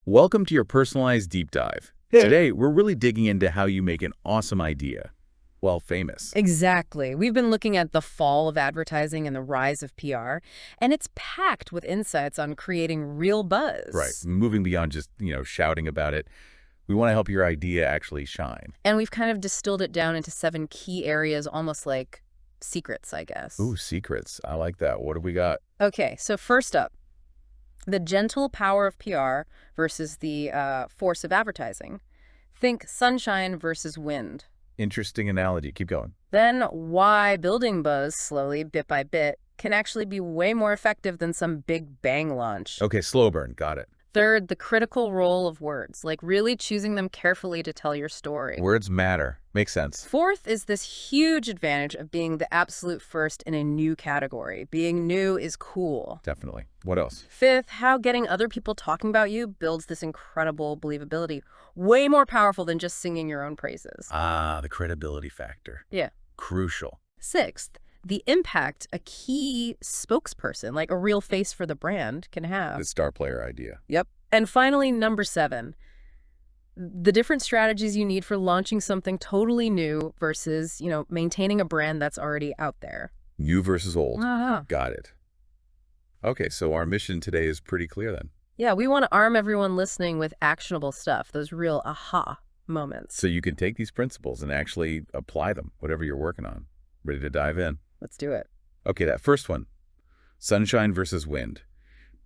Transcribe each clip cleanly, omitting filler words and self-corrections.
Welcome to your personalized deep dive. Today, we're really digging into how you make an awesome idea, well, famous. Exactly. We've been looking at the fall of advertising and the rise of PR, and it's packed with insights on creating real buzz. Right. Moving beyond just, shouting about it, we want to help your idea actually shine. And we've kind of distilled it down into 7 key areas, almost like secrets, I guess. Ooh, secrets. I like that. What do we got? Okay, so first up, the gentle power of PR versus the force of advertising. Think sunshine versus wind. Interesting analogy. Keep going. Then why building buzz slowly, bit by bit, can actually be way more effective than some big bang launch. Okay, slow burn. Got it. Third, the critical role of words, like really choosing them carefully to tell your story. Words matter. Makes sense. Fourth is this huge advantage of being the absolute first in a new category. Being new is cool. Definitely. What else? Fifth, how getting other people talking about you builds this incredible believability. Way more powerful than just singing your own praises. Ah, the credibility factor. Yeah. Crucial. Sixth, the impact a key spokesperson, like a real face for the brand, can have. The star player idea. Yep. And finally, number 7, the different strategies you need for launching something totally new versus, maintaining a brand that's already out there. New versus old. Uh-huh. Got it. Okay, so our mission today is pretty clear then. Yeah, we want to arm everyone listening with actionable stuff, those real aha moments. So you can take these principles and actually apply them, whatever you're working on. Ready to dive in? Let's do it. Okay, that first one, sunshine versus wind,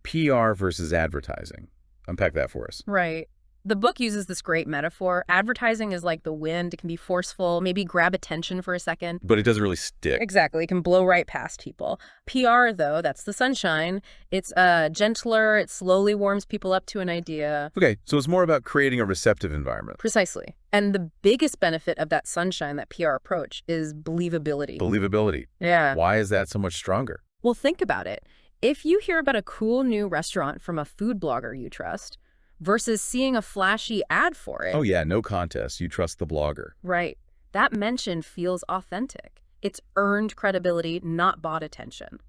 PR versus advertising. Unpack that for us. Right. The book uses this great metaphor. Advertising is like the wind. It can be forceful, maybe grab attention for a second. But it doesn't really stick. Exactly. It can blow right past people. PR, though, that's the sunshine. It's gentler. It slowly warms people up to an idea. Okay, so it's more about creating a receptive environment. Precisely. And the biggest benefit of that sunshine, that PR approach, is believability. Believability. Yeah. Why is that so much stronger? Well, think about it. If you hear about a cool new restaurant from a food blogger you trust versus seeing a flashy ad for it. Oh yeah, no contest. You trust the blogger. Right. That mention feels authentic. It's earned credibility, not bought attention.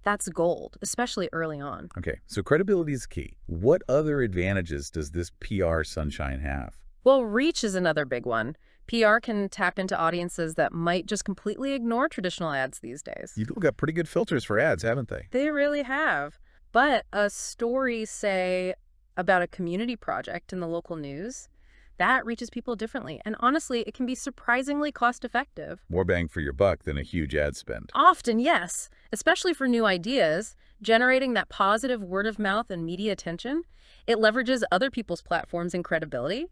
That's gold, especially early on. Okay, so credibility is key. What other advantages does this PR sunshine have? Well, reach is another big one. PR can tap into audiences that might just completely ignore traditional ads these days. You've got pretty good filters for ads, haven't they? They really have. But a story, say, about a community project in the local news, that reaches people differently. And honestly, it can be surprisingly cost-effective. More bang for your buck than a huge ad spend. Often, yes. Especially for new ideas, generating that positive word of mouth and media attention, it leverages other people's platforms and credibility.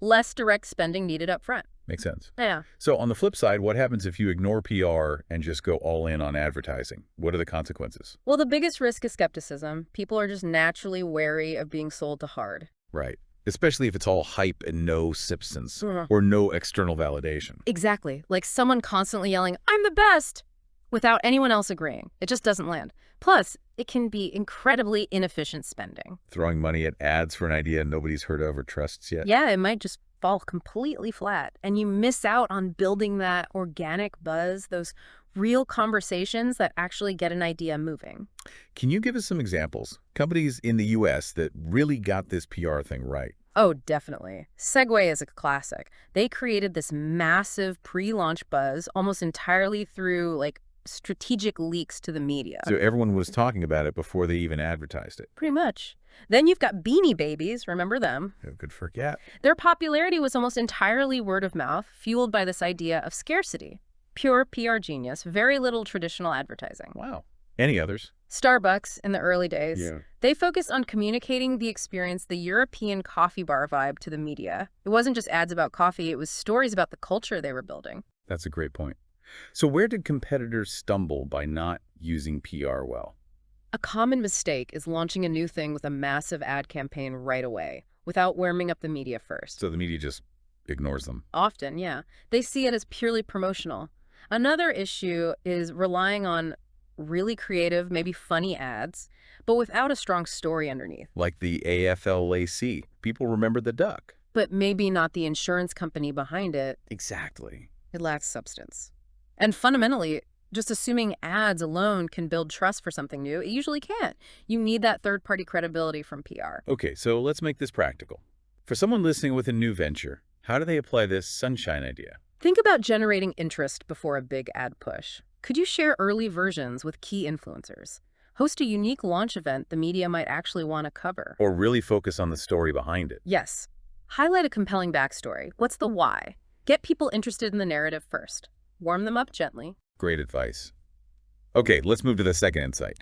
Less direct spending needed up front. Makes sense. Yeah. So on the flip side, what happens if you ignore PR and just go all in on advertising? What are the consequences? Well, the biggest risk is skepticism. People are just naturally wary of being sold to hard. Right. Especially if it's all hype and no substance or no external validation. Exactly. Like someone constantly yelling, "I'm the best," without anyone else agreeing. It just doesn't land. Plus, it can be incredibly inefficient spending. Throwing money at ads for an idea nobody's heard of or trusts yet. Yeah, it might just fall completely flat, and you miss out on building that organic buzz, those real conversations that actually get an idea moving. Can you give us some examples? Companies in the US that really got this PR thing right. Oh, definitely. Segway is a classic. They created this massive pre-launch buzz almost entirely through, strategic leaks to the media. So everyone was talking about it before they even advertised it. Pretty much. Then you've got Beanie Babies, remember them? Who could forget? Their popularity was almost entirely word of mouth, fueled by this idea of scarcity. Pure PR genius, very little traditional advertising. Wow. Any others? Starbucks, in the early days, Yeah. they focused on communicating the experience, the European coffee bar vibe, to the media. It wasn't just ads about coffee, it was stories about the culture they were building. That's a great point. So where did competitors stumble by not using PR well? A common mistake is launching a new thing with a massive ad campaign right away, without warming up the media first. So the media just ignores them. Often, yeah. They see it as purely promotional. Another issue is relying on really creative, maybe funny ads, but without a strong story underneath. Like the AFLAC. People remember the duck. But maybe not the insurance company behind it. Exactly. It lacks substance. And fundamentally, Just assuming ads alone can build trust for something new, it usually can't. You need that third-party credibility from PR. Okay, so let's make this practical. For someone listening with a new venture, how do they apply this sunshine idea? Think about generating interest before a big ad push. Could you share early versions with key influencers? Host a unique launch event the media might actually want to cover. Or really focus on the story behind it? Yes. Highlight a compelling backstory. What's the why? Get people interested in the narrative first. Warm them up gently. Great advice. Okay, let's move to the second insight.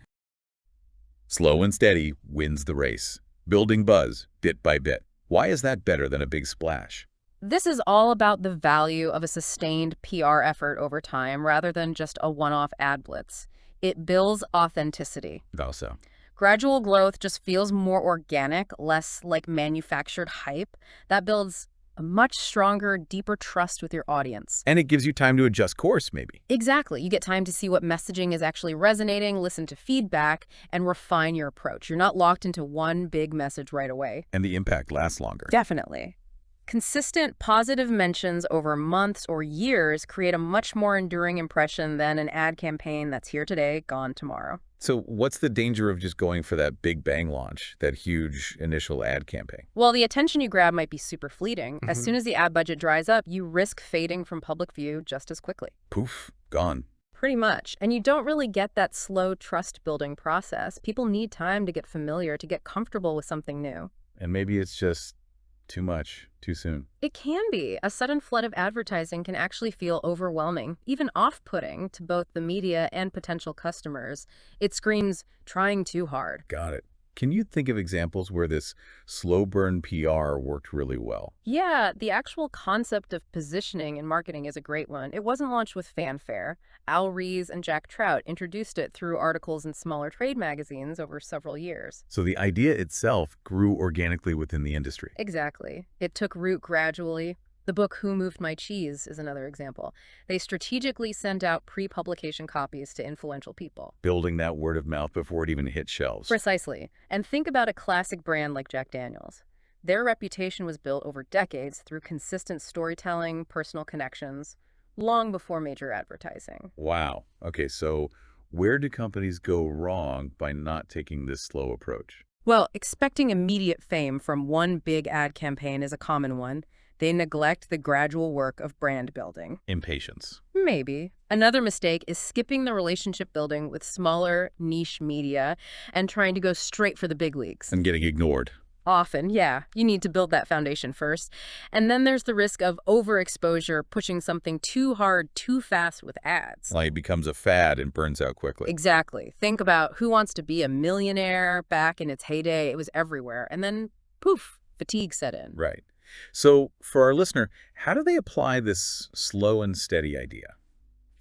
Slow and steady wins the race. Building buzz, bit by bit. Why is that better than a big splash? This is all about the value of a sustained PR effort over time rather than just a one-off ad blitz. It builds authenticity. Also. Gradual growth just feels more organic, less like manufactured hype. That builds a much stronger, deeper trust with your audience. And it gives you time to adjust course, maybe. Exactly. You get time to see what messaging is actually resonating, listen to feedback, and refine your approach. You're not locked into one big message right away. And the impact lasts longer. Definitely. Consistent positive mentions over months or years create a much more enduring impression than an ad campaign that's here today, gone tomorrow. So what's the danger of just going for that big bang launch, that huge initial ad campaign? Well, the attention you grab might be super fleeting. As soon as the ad budget dries up, you risk fading from public view just as quickly. Poof, gone. Pretty much. And you don't really get that slow trust-building process. People need time to get familiar, to get comfortable with something new. And maybe it's just too much, too soon. It can be. A sudden flood of advertising can actually feel overwhelming, even off-putting to both the media and potential customers. It screams, trying too hard. Got it. Can you think of examples where this slow burn PR worked really well? Yeah, the actual concept of positioning and marketing is a great one. It wasn't launched with fanfare. Al Rees and Jack Trout introduced it through articles in smaller trade magazines over several years. So the idea itself grew organically within the industry. Exactly. It took root gradually. The book Who Moved My Cheese is another example. They strategically sent out pre-publication copies to influential people. Building that word of mouth before it even hit shelves. Precisely. And think about a classic brand like Jack Daniel's. Their reputation was built over decades through consistent storytelling, personal connections, long before major advertising. Wow. Okay, so where do companies go wrong by not taking this slow approach? Well, expecting immediate fame from one big ad campaign is a common one. They neglect the gradual work of brand building. Impatience. Maybe. Another mistake is skipping the relationship building with smaller niche media and trying to go straight for the big leagues. And getting ignored. Often, yeah. You need to build that foundation first. And then there's the risk of overexposure, pushing something too hard, too fast with ads. Like it becomes a fad and burns out quickly. Exactly. Think about Who Wants to Be a Millionaire back in its heyday. It was everywhere. And then, poof, fatigue set in. Right. So for our listener, how do they apply this slow and steady idea?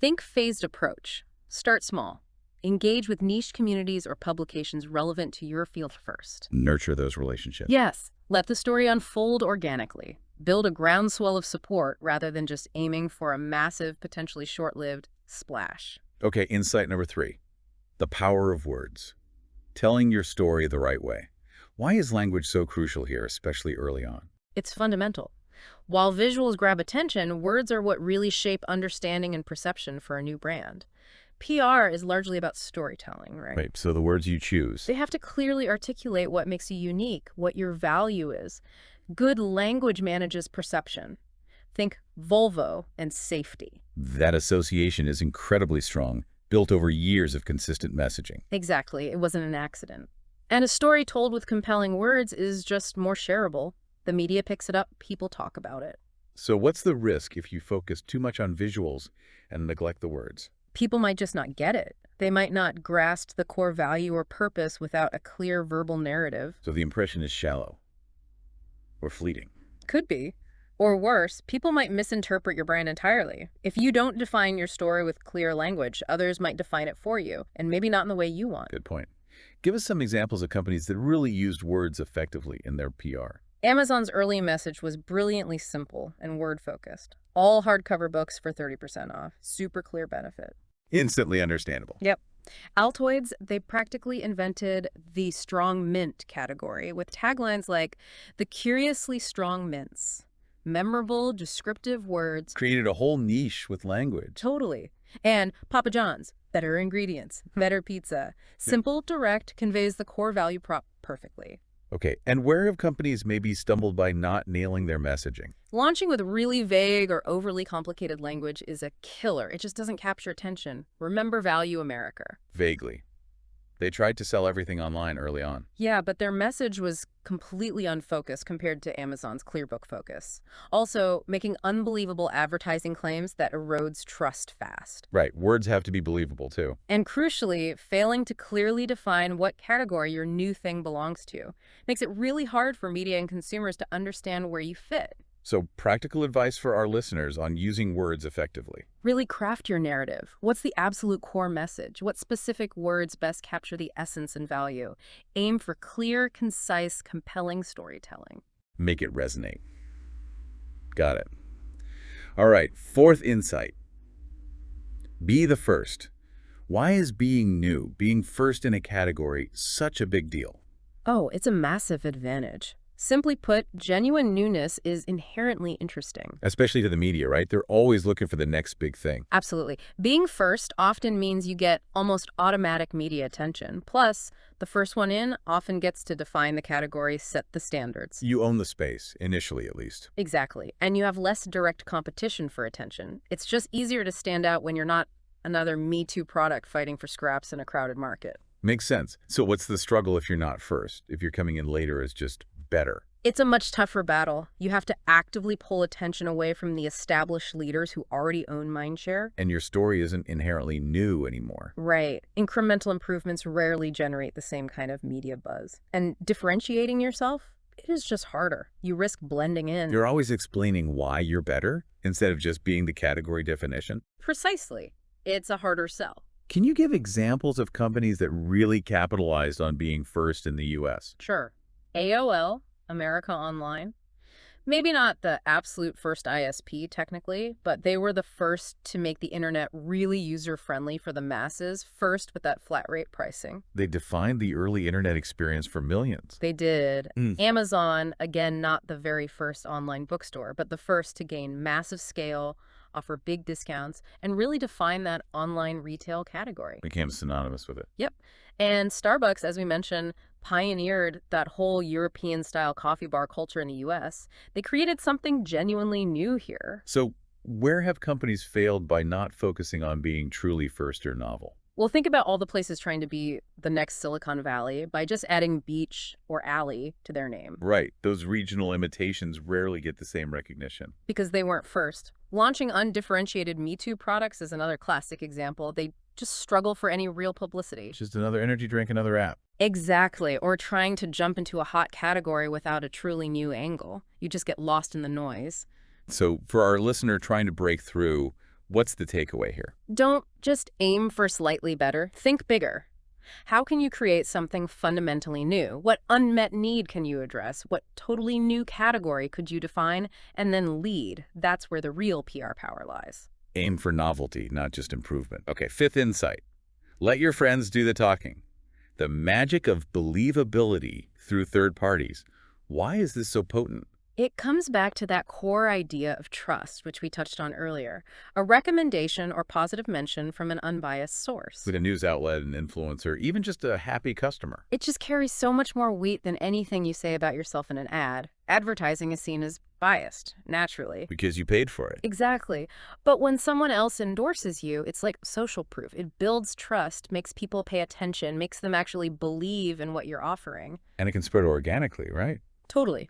Think phased approach. Start small. Engage with niche communities or publications relevant to your field first. Nurture those relationships. Yes. Let the story unfold organically. Build a groundswell of support rather than just aiming for a massive, potentially short-lived splash. Okay, insight number 3. The power of words. Telling your story the right way. Why is language so crucial here, especially early on? It's fundamental. While visuals grab attention, words are what really shape understanding and perception for a new brand. PR is largely about storytelling, right? Right, so the words you choose. They have to clearly articulate what makes you unique, what your value is. Good language manages perception. Think Volvo and safety. That association is incredibly strong, built over years of consistent messaging. Exactly. It wasn't an accident. And a story told with compelling words is just more shareable. The media picks it up, people talk about it. So what's the risk if you focus too much on visuals and neglect the words? People might just not get it. They might not grasp the core value or purpose without a clear verbal narrative. So the impression is shallow or fleeting. Could be. Or worse, people might misinterpret your brand entirely. If you don't define your story with clear language, others might define it for you, and maybe not in the way you want. Good point. Give us some examples of companies that really used words effectively in their PR. Amazon's early message was brilliantly simple and word-focused. All hardcover books for 30% off. Super clear benefit. Instantly understandable. Yep. Altoids, they practically invented the strong mint category with taglines like, "The curiously strong mints." Memorable, descriptive words. Created a whole niche with language. Totally. And Papa John's, better ingredients, better pizza. Simple, direct, conveys the core value prop perfectly. Okay, and where have companies maybe stumbled by not nailing their messaging? Launching with really vague or overly complicated language is a killer. It just doesn't capture attention. Remember Value America. Vaguely. They tried to sell everything online early on. Yeah, but their message was completely unfocused compared to Amazon's Clearbook focus. Also, making unbelievable advertising claims that erodes trust fast. Right, words have to be believable too. And crucially, failing to clearly define what category your new thing belongs to makes it really hard for media and consumers to understand where you fit. So, practical advice for our listeners on using words effectively. Really craft your narrative. What's the absolute core message? What specific words best capture the essence and value? Aim for clear, concise, compelling storytelling. Make it resonate. Got it. All right, fourth insight. Be the first. Why is being new, being first in a category, such a big deal? Oh, it's a massive advantage. Simply put, genuine newness is inherently interesting. Especially to the media, right? They're always looking for the next big thing. Absolutely. Being first often means you get almost automatic media attention. Plus, the first one in often gets to define the category, set the standards. You own the space, initially at least. Exactly. And you have less direct competition for attention. It's just easier to stand out when you're not another Me Too product fighting for scraps in a crowded market. Makes sense. So what's the struggle if you're not first? If you're coming in later as just better? It's a much tougher battle. You have to actively pull attention away from the established leaders who already own mindshare. And your story isn't inherently new anymore. Right. Incremental improvements rarely generate the same kind of media buzz. And differentiating yourself, it is just harder. You risk blending in. You're always explaining why you're better instead of just being the category definition. Precisely. It's a harder sell. Can you give examples of companies that really capitalized on being first in the US? Sure. AOL, America Online. Maybe not the absolute first ISP, technically, but they were the first to make the internet really user-friendly for the masses, first with that flat rate pricing. They defined the early internet experience for millions. They did. Mm. Amazon, again, not the very first online bookstore, but the first to gain massive scale, offer big discounts, and really define that online retail category. Became synonymous with it. Yep. And Starbucks, as we mentioned, pioneered that whole European-style coffee bar culture in the US. They created something genuinely new here. So where have companies failed by not focusing on being truly first or novel? Well, think about all the places trying to be the next Silicon Valley by just adding beach or alley to their name. Right. Those regional imitations rarely get the same recognition. Because they weren't first. Launching undifferentiated Me Too products is another classic example. They just struggle for any real publicity. Just another energy drink, another app. Exactly. Or trying to jump into a hot category without a truly new angle. You just get lost in the noise. So for our listener trying to break through, what's the takeaway here? Don't just aim for slightly better. Think bigger. How can you create something fundamentally new? What unmet need can you address? What totally new category could you define? And then lead. That's where the real PR power lies. Aim for novelty, not just improvement. Okay, fifth insight. Let your friends do the talking. The magic of believability through third parties. Why is this so potent? It comes back to that core idea of trust, which we touched on earlier. A recommendation or positive mention from an unbiased source. With a news outlet, an influencer, even just a happy customer. It just carries so much more weight than anything you say about yourself in an ad. Advertising is seen as biased, naturally. Because you paid for it. Exactly. But when someone else endorses you, it's like social proof. It builds trust, makes people pay attention, makes them actually believe in what you're offering. And it can spread organically, right? Totally.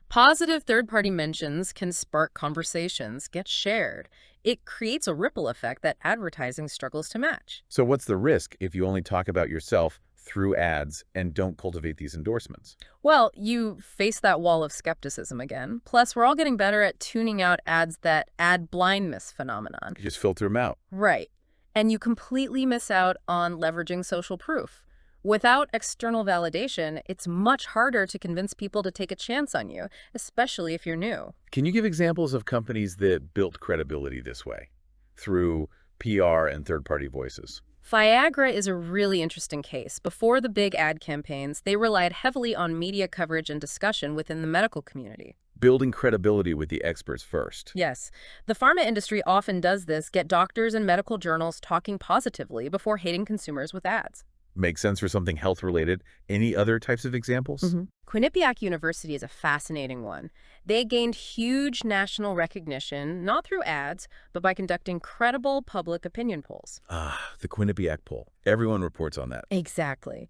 Positive third-party mentions can spark conversations, get shared. It creates a ripple effect that advertising struggles to match. So what's the risk if you only talk about yourself through ads and don't cultivate these endorsements? Well, you face that wall of skepticism again. Plus, we're all getting better at tuning out ads that ad blindness phenomenon. You just filter them out. Right. And you completely miss out on leveraging social proof. Without external validation, it's much harder to convince people to take a chance on you, especially if you're new. Can you give examples of companies that built credibility this way, through PR and third-party voices? Viagra is a really interesting case. Before the big ad campaigns, they relied heavily on media coverage and discussion within the medical community. Building credibility with the experts first. Yes, the pharma industry often does this, get doctors and medical journals talking positively before hating consumers with ads. Makes sense for something health-related. Any other types of examples? Quinnipiac University is a fascinating one. They gained huge national recognition, not through ads, but by conducting credible public opinion polls. Ah, the Quinnipiac poll. Everyone reports on that. Exactly.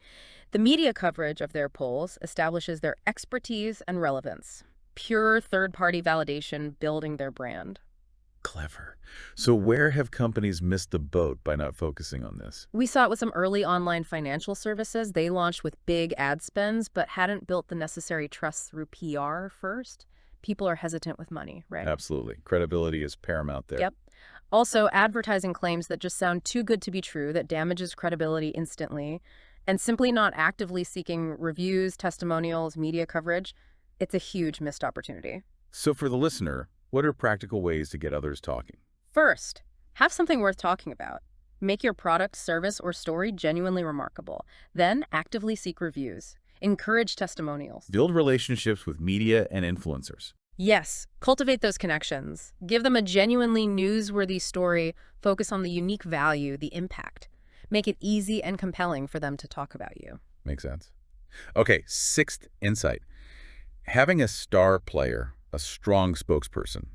The media coverage of their polls establishes their expertise and relevance. Pure third-party validation building their brand. Clever. So where have companies missed the boat by not focusing on this? We saw it with some early online financial services. They launched with big ad spends, but hadn't built the necessary trust through PR first. People are hesitant with money, right? Absolutely. Credibility is paramount there. Yep. Also, advertising claims that just sound too good to be true, that damages credibility instantly, and simply not actively seeking reviews, testimonials, media coverage, it's a huge missed opportunity. So for the listener, what are practical ways to get others talking? First, have something worth talking about. Make your product, service, or story genuinely remarkable. Then, actively seek reviews. Encourage testimonials. Build relationships with media and influencers. Yes, cultivate those connections. Give them a genuinely newsworthy story. Focus on the unique value, the impact. Make it easy and compelling for them to talk about you. Makes sense. Okay, sixth insight. Having a star player, a strong spokesperson.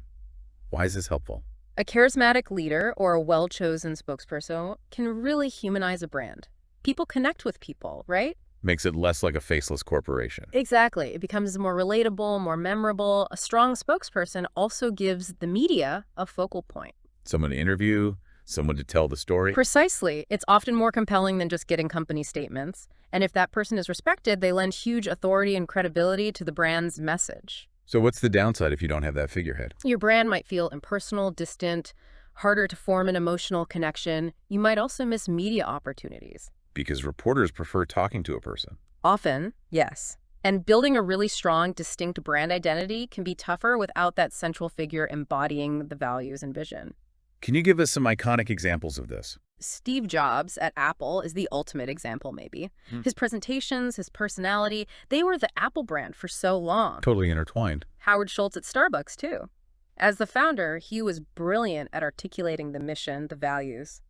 Why is this helpful? A charismatic leader or a well-chosen spokesperson can really humanize a brand. People connect with people, right? Makes it less like a faceless corporation. Exactly. It becomes more relatable, more memorable. A strong spokesperson also gives the media a focal point. Someone to interview, someone to tell the story. Precisely. It's often more compelling than just getting company statements. And if that person is respected, they lend huge authority and credibility to the brand's message. So what's the downside if you don't have that figurehead? Your brand might feel impersonal, distant, harder to form an emotional connection. You might also miss media opportunities. Because reporters prefer talking to a person. Often, yes. And building a really strong, distinct brand identity can be tougher without that central figure embodying the values and vision. Can you give us some iconic examples of this? Steve Jobs at Apple is the ultimate example, maybe. His presentations, his personality, they were the Apple brand for so long. Totally intertwined. Howard Schultz at Starbucks, too. As the founder, he was brilliant at articulating the mission, the values.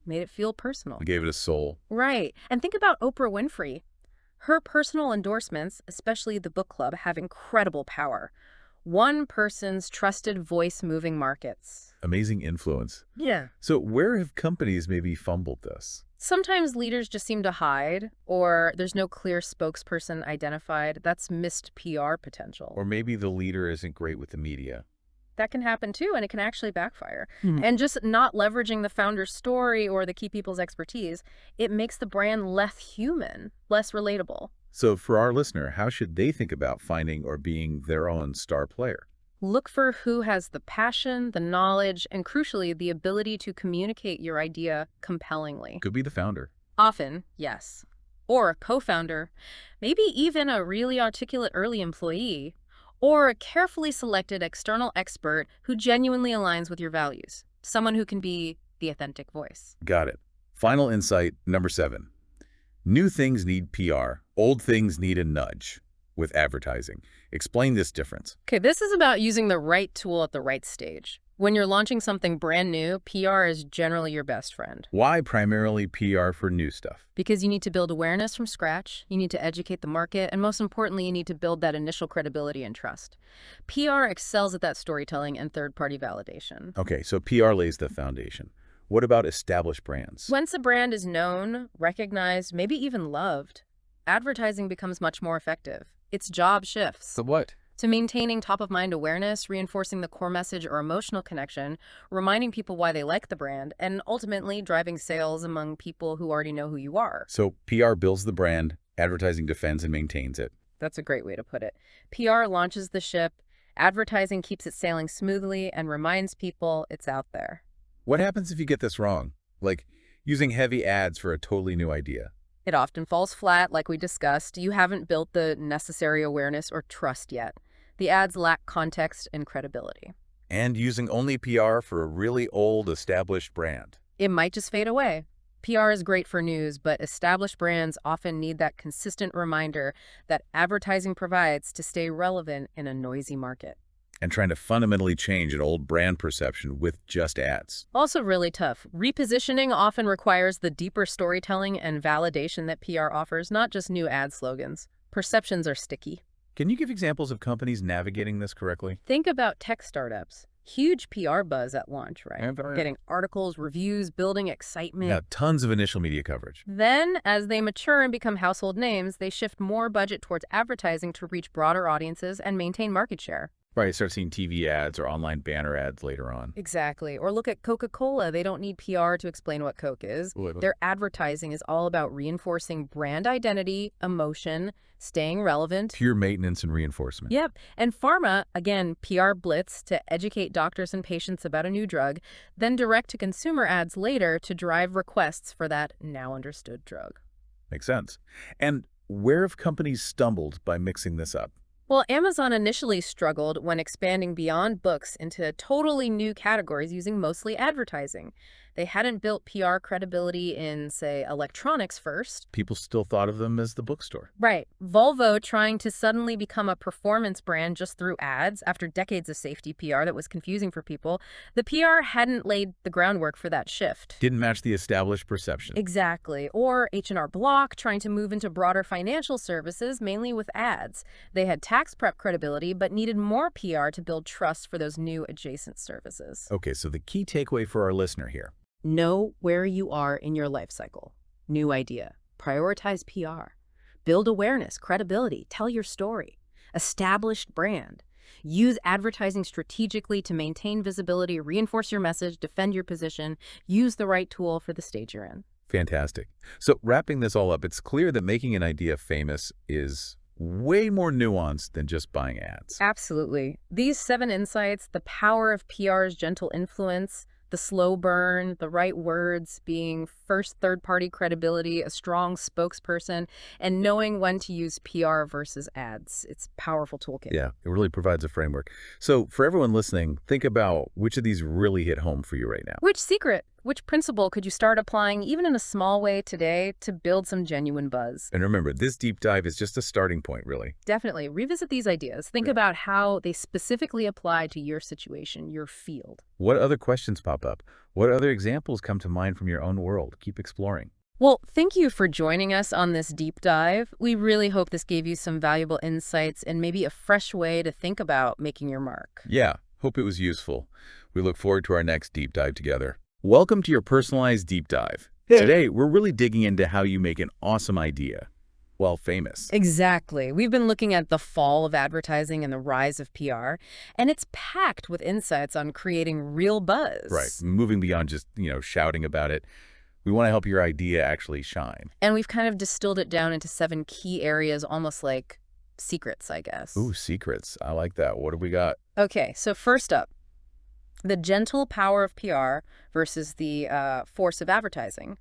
Made it feel personal. Gave it a soul. Right. And think about Oprah Winfrey. Her personal endorsements, especially the book club, have incredible power. One person's trusted voice moving markets. Amazing influence. Yeah. So where have companies maybe fumbled this? Sometimes leaders just seem to hide, or there's no clear spokesperson identified. That's missed PR potential. Or maybe the leader isn't great with the media. That can happen too, and it can actually backfire. And just not leveraging the founder's story or the key people's expertise, it makes the brand less human, less relatable. So for our listener, how should they think about finding or being their own star player? Look for who has the passion, the knowledge, and crucially, the ability to communicate your idea compellingly. Could be the founder. Often, yes. Or a co-founder, maybe even a really articulate early employee, or a carefully selected external expert who genuinely aligns with your values. Someone who can be the authentic voice. Got it. Final insight, number 7. New things need PR. Old things need a nudge with advertising. Explain this difference. Okay, this is about using the right tool at the right stage. When you're launching something brand new, PR is generally your best friend. Why primarily PR for new stuff? Because you need to build awareness from scratch, you need to educate the market, and most importantly, you need to build that initial credibility and trust. PR excels at that storytelling and third-party validation. Okay, so PR lays the foundation. What about established brands? Once a brand is known, recognized, maybe even loved, advertising becomes much more effective. Its job shifts. The what? To maintaining top-of-mind awareness, reinforcing the core message or emotional connection, reminding people why they like the brand, and ultimately driving sales among people who already know who you are. So PR builds the brand, advertising defends and maintains it. That's a great way to put it. PR launches the ship, advertising keeps it sailing smoothly, and reminds people it's out there. What happens if you get this wrong? Like using heavy ads for a totally new idea. It often falls flat, like we discussed. You haven't built the necessary awareness or trust yet. The ads lack context and credibility. And using only PR for a really old, established brand. It might just fade away. PR is great for news, but established brands often need that consistent reminder that advertising provides to stay relevant in a noisy market. And trying to fundamentally change an old brand perception with just ads. Also really tough. Repositioning often requires the deeper storytelling and validation that PR offers, not just new ad slogans. Perceptions are sticky. Can you give examples of companies navigating this correctly? Think about tech startups. Huge PR buzz at launch, right? And for- Getting articles, reviews, building excitement. Yeah, tons of initial media coverage. Then, as they mature and become household names, they shift more budget towards advertising to reach broader audiences and maintain market share. Right, start seeing TV ads or online banner ads later on. Exactly. Or look at Coca-Cola. They don't need PR to explain what Coke is. Ooh, Their advertising is all about reinforcing brand identity, emotion, staying relevant. Pure maintenance and reinforcement. Yep. And pharma, again, PR blitz to educate doctors and patients about a new drug, then direct-to-consumer ads later to drive requests for that now understood drug. Makes sense. And where have companies stumbled by mixing this up? Well, Amazon initially struggled when expanding beyond books into totally new categories using mostly advertising. They hadn't built PR credibility in, say, electronics first. People still thought of them as the bookstore. Right. Volvo trying to suddenly become a performance brand just through ads after decades of safety PR that was confusing for people. The PR hadn't laid the groundwork for that shift. Didn't match the established perception. Exactly. Or H&R Block trying to move into broader financial services, mainly with ads. They had tax prep credibility, but needed more PR to build trust for those new adjacent services. Okay, so the key takeaway for our listener here. Know where you are in your life cycle. New idea. Prioritize PR. Build awareness, credibility, tell your story. Established brand. Use advertising strategically to maintain visibility, reinforce your message, defend your position. Use the right tool for the stage you're in. Fantastic. So wrapping this all up, it's clear that making an idea famous is way more nuanced than just buying ads. Absolutely. These 7 insights, the power of PR's gentle influence, the slow burn, the right words, being first third-party credibility, a strong spokesperson, and knowing when to use PR versus ads. It's a powerful toolkit. Yeah, it really provides a framework. So for everyone listening, think about which of these really hit home for you right now. Which secret, which principle could you start applying even in a small way today to build some genuine buzz? And remember, this deep dive is just a starting point, really. Definitely. Revisit these ideas. Think about how they specifically apply to your situation, your field. What other questions pop up? What other examples come to mind from your own world? Keep exploring. Well, thank you for joining us on this deep dive. We really hope this gave you some valuable insights and maybe a fresh way to think about making your mark. Yeah, hope it was useful. We look forward to our next deep dive together. Welcome to your personalized deep dive. Today, we're really digging into how you make an awesome idea while famous. Exactly. We've been looking at the fall of advertising and the rise of PR, and it's packed with insights on creating real buzz. Right. Moving beyond just, shouting about it. We want to help your idea actually shine. And we've kind of distilled it down into 7 key areas, almost like secrets, I guess. Ooh, secrets. I like that. What do we got? Okay, so first up, the gentle power of PR versus the force of advertising.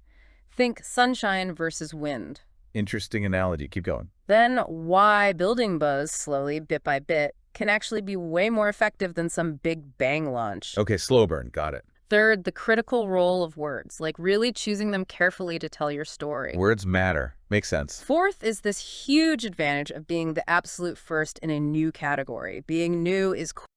Think sunshine versus wind. Interesting analogy. Keep going. Then why building buzz slowly, bit by bit, can actually be way more effective than some big bang launch. Okay, slow burn. Got it. Third, the critical role of words, like really choosing them carefully to tell your story. Words matter. Makes sense. Fourth is this huge advantage of being the absolute first in a new category. Being new is